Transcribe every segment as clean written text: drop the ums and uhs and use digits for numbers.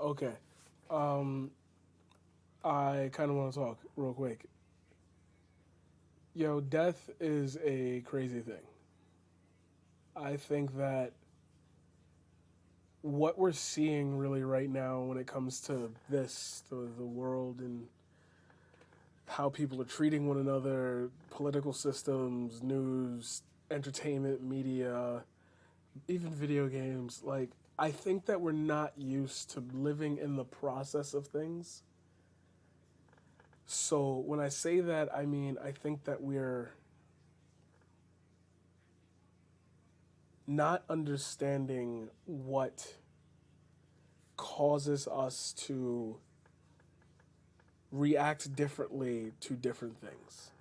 Okay. Um, I kind of want to talk real quick. Yo, death is a crazy thing. I think that what we're seeing really right now when it comes to this, the world, and how people are treating one another, political systems, news, entertainment, media, even video games, like, I think that we're not used to living in the process of things. So when I say that, I mean, I think that we're not understanding what causes us to react differently to different things.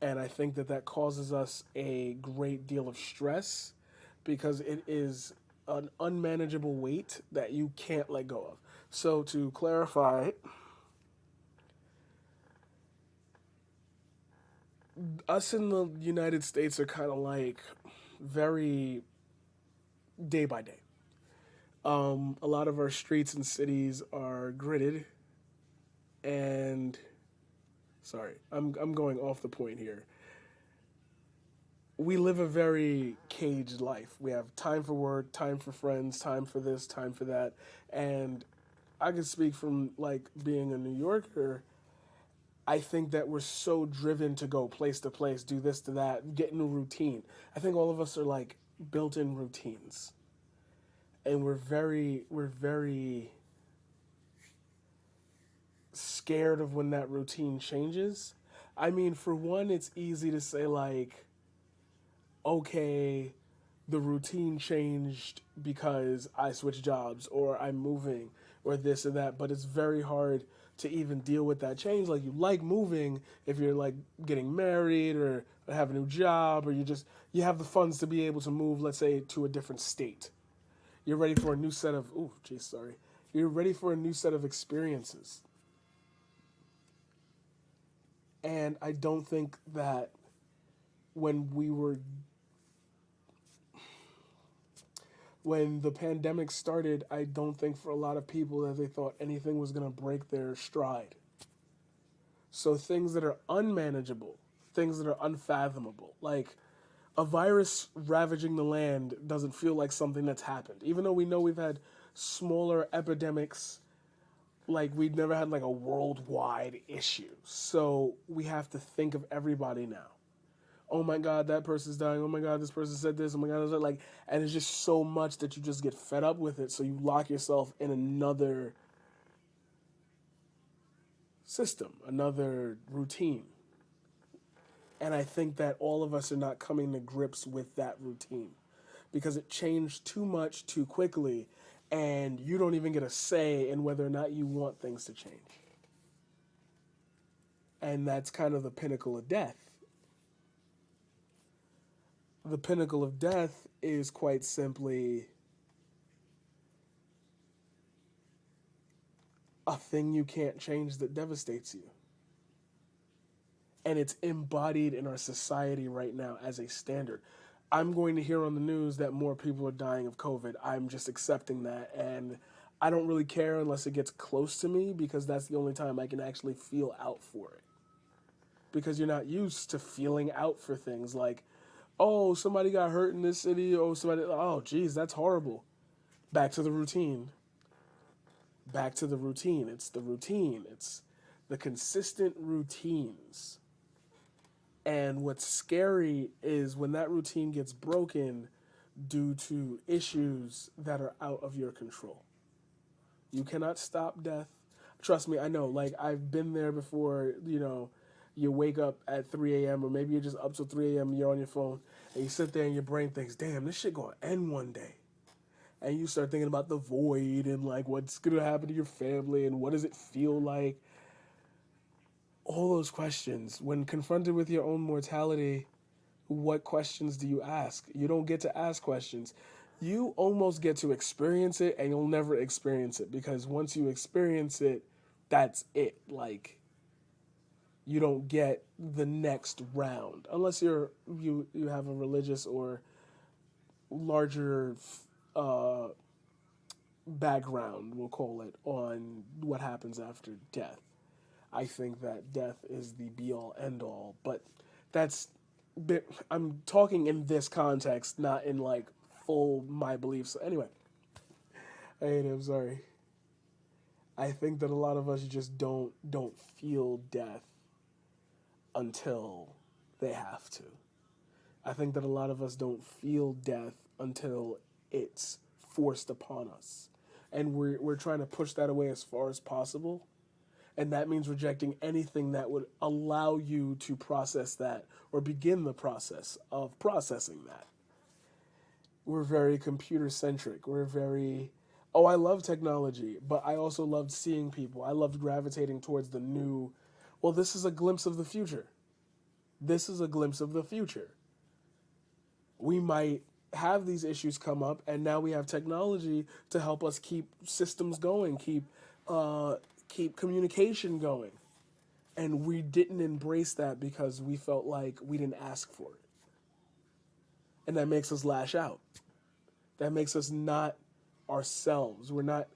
And I think that that causes us a great deal of stress because it is an unmanageable weight that you can't let go of. So, to clarify, us in the United States are kind of like very day by day. A lot of our streets and cities are gridded, and sorry, I'm going off the point here. We live a very caged life. We have time for work, time for friends, time for this, time for that, and I can speak from like being a New Yorker. I think that we're so driven to go place to place, do this to that, get in a routine. I think all of us are like built-in routines, and we're very scared of when that routine changes. I mean, for one, it's easy to say like, okay, the routine changed because I switched jobs or I'm moving or this or that, but it's very hard to even deal with that change. Like, you like moving if you're like getting married or have a new job, or you have the funds to be able to move, let's say, to a different state. You're ready for a new set of geez, sorry. You're ready for a new set of experiences. And I don't think that when we were when the pandemic started, I don't think for a lot of people that they thought anything was going to break their stride. So things that are unmanageable, things that are unfathomable, like a virus ravaging the land doesn't feel like something that's happened. Even though we know we've had smaller epidemics, like we've never had like a worldwide issue. So we have to think of everybody now. Oh my god, that person's dying. Oh my god, this person said this. Oh my god, like, and it's just so much that you just get fed up with it. So you lock yourself in another system, another routine. And I think that all of us are not coming to grips with that routine because it changed too much too quickly, and you don't even get a say in whether or not you want things to change. And that's kind of the pinnacle of death. The pinnacle of death is quite simply a thing you can't change that devastates you. And it's embodied in our society right now as a standard. I'm going to hear on the news that more people are dying of COVID. I'm just accepting that, and I don't really care unless it gets close to me because that's the only time I can actually feel out for it. Because you're not used to feeling out for things like, oh, somebody got hurt in this city. Oh, oh, geez, that's horrible. Back to the routine. Back to the routine. It's the routine. It's the consistent routines. And what's scary is when that routine gets broken due to issues that are out of your control. You cannot stop death. Trust me, I know. Like, I've been there before. You wake up at 3 a.m., or maybe you're just up till 3 a.m., you're on your phone, and you sit there and your brain thinks, damn, this shit gonna end one day. And you start thinking about the void and, like, what's gonna happen to your family and what does it feel like. All those questions. When confronted with your own mortality, what questions do you ask? You don't get to ask questions. You almost get to experience it, and you'll never experience it because once you experience it, that's it. Like, you don't get the next round unless you have a religious or larger uh, background, we'll call it, on what happens after death. I think that death is the be all end all, but that's I'm talking in this context, not in like full my beliefs. Anyway, I hate it, I'm sorry. I think that a lot of us just don't feel death until they have to. I think that a lot of us don't feel death until it's forced upon us. And we're trying to push that away as far as possible. And that means rejecting anything that would allow you to process that or begin the process of processing that. We're very computer centric. We're very, oh, I love technology, but I also loved seeing people. I loved gravitating towards the new, well, this is a glimpse of the future. This is a glimpse of the future. We might have these issues come up, and now we have technology to help us keep systems going, keep communication going. And we didn't embrace that because we felt like we didn't ask for it. And that makes us lash out. That makes us not ourselves. We're not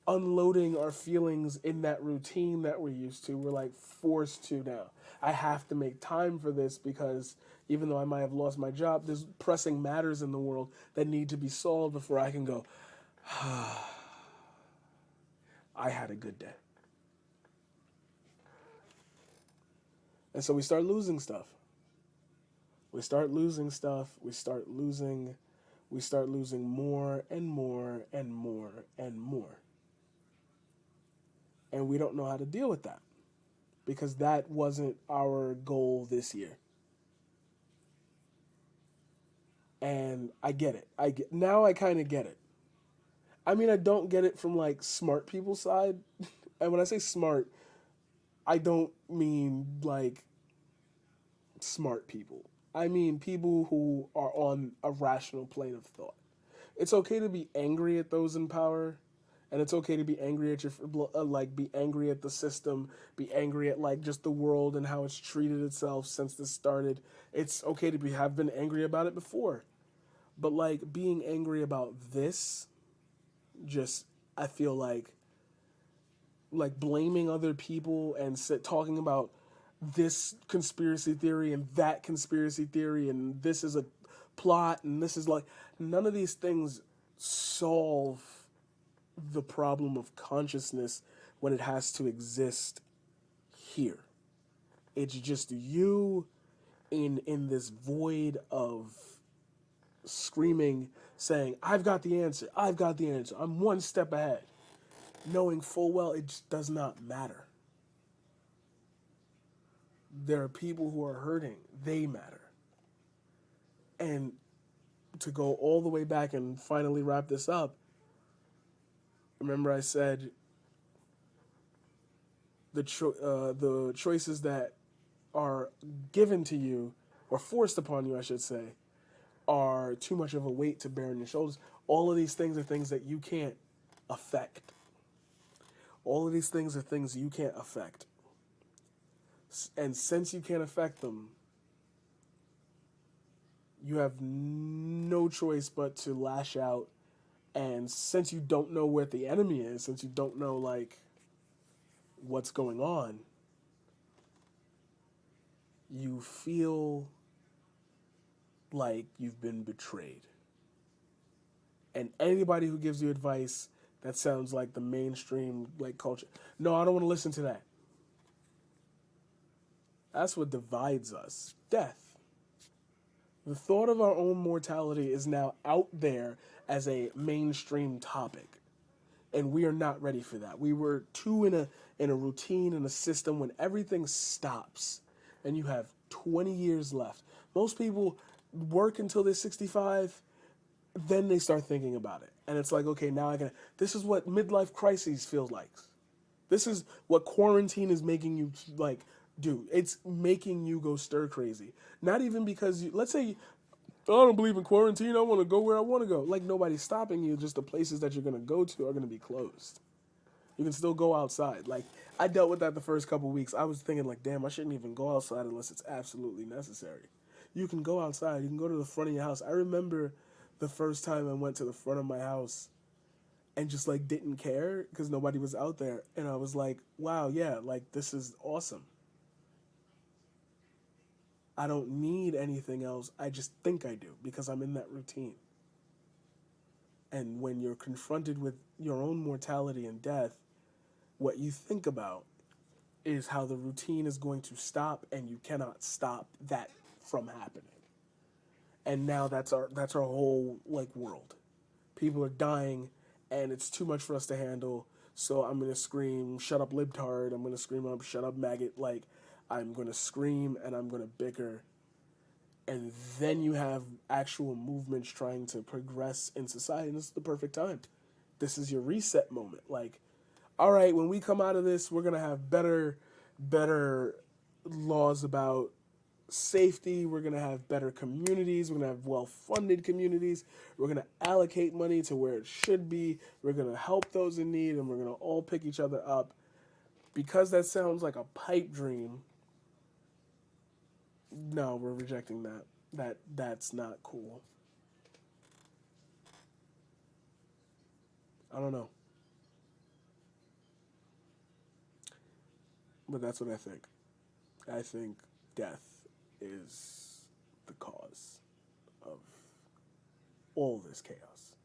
unloading our feelings in that routine that we're used to. We're like forced to now. I have to make time for this because even though I might have lost my job, there's pressing matters in the world that need to be solved before I can go, I had a good day. And so we start losing stuff. We start losing stuff. We start losing more and more and more and more. And we don't know how to deal with that because that wasn't our goal this year. And I get it. Now I kind of get it. I mean, I don't get it from like smart people's side. And when I say smart, I don't mean like smart people. I mean people who are on a rational plane of thought. It's okay to be angry at those in power, and it's okay to be angry at be angry at the system, be angry at like just the world and how it's treated itself since this started. It's okay to have been angry about it before, but like being angry about this, just I feel like blaming other people and talking about this conspiracy theory and that conspiracy theory and this is a plot and this is like none of these things solve the problem of consciousness when it has to exist here. It's just you in this void of screaming saying, I've got the answer. I've got the answer. I'm one step ahead. Knowing full well it just does not matter. There are people who are hurting. They matter. And to go all the way back and finally wrap this up, remember I said the choices that are given to you, or forced upon you, I should say, are too much of a weight to bear on your shoulders. All of these things are things that you can't affect. All of these things are things you can't affect. And since you can't affect them, you have no choice but to lash out. And since you don't know where the enemy is, since you don't know like what's going on, you feel like you've been betrayed. And anybody who gives you advice that sounds like the mainstream like culture, no, I don't want to listen to that. That's what divides us. Death. The thought of our own mortality is now out there as a mainstream topic. And we are not ready for that. We were too in a routine, in a system when everything stops and you have 20 years left. Most people work until they're 65, then they start thinking about it. And it's like, okay, now this is what midlife crises feels like. This is what quarantine is making you like do. It's making you go stir crazy. Not even because let's say I don't believe in quarantine. I want to go where I want to go. Like nobody's stopping you. Just the places that you're going to go to are going to be closed. You can still go outside. Like I dealt with that the first couple weeks. I was thinking like, damn, I shouldn't even go outside unless it's absolutely necessary. You can go outside. You can go to the front of your house. I remember the first time I went to the front of my house, and just like didn't care because nobody was out there. And I was like, wow, yeah, like this is awesome. I don't need anything else. I just think I do because I'm in that routine. And when you're confronted with your own mortality and death, what you think about is how the routine is going to stop and you cannot stop that from happening. And now that's our whole like world. People are dying and it's too much for us to handle. So I'm gonna scream, shut up libtard, I'm gonna scream up, shut up maggot, like I'm gonna scream and I'm gonna bicker. And then you have actual movements trying to progress in society, and this is the perfect time. This is your reset moment. Like, all right, when we come out of this, we're gonna have better laws about safety. We're gonna have better communities. We're gonna have well-funded communities. We're gonna allocate money to where it should be. We're gonna help those in need, and we're gonna all pick each other up. Because that sounds like a pipe dream. No, we're rejecting that. That's not cool. I don't know, but that's what I think. I think death is the cause of all this chaos.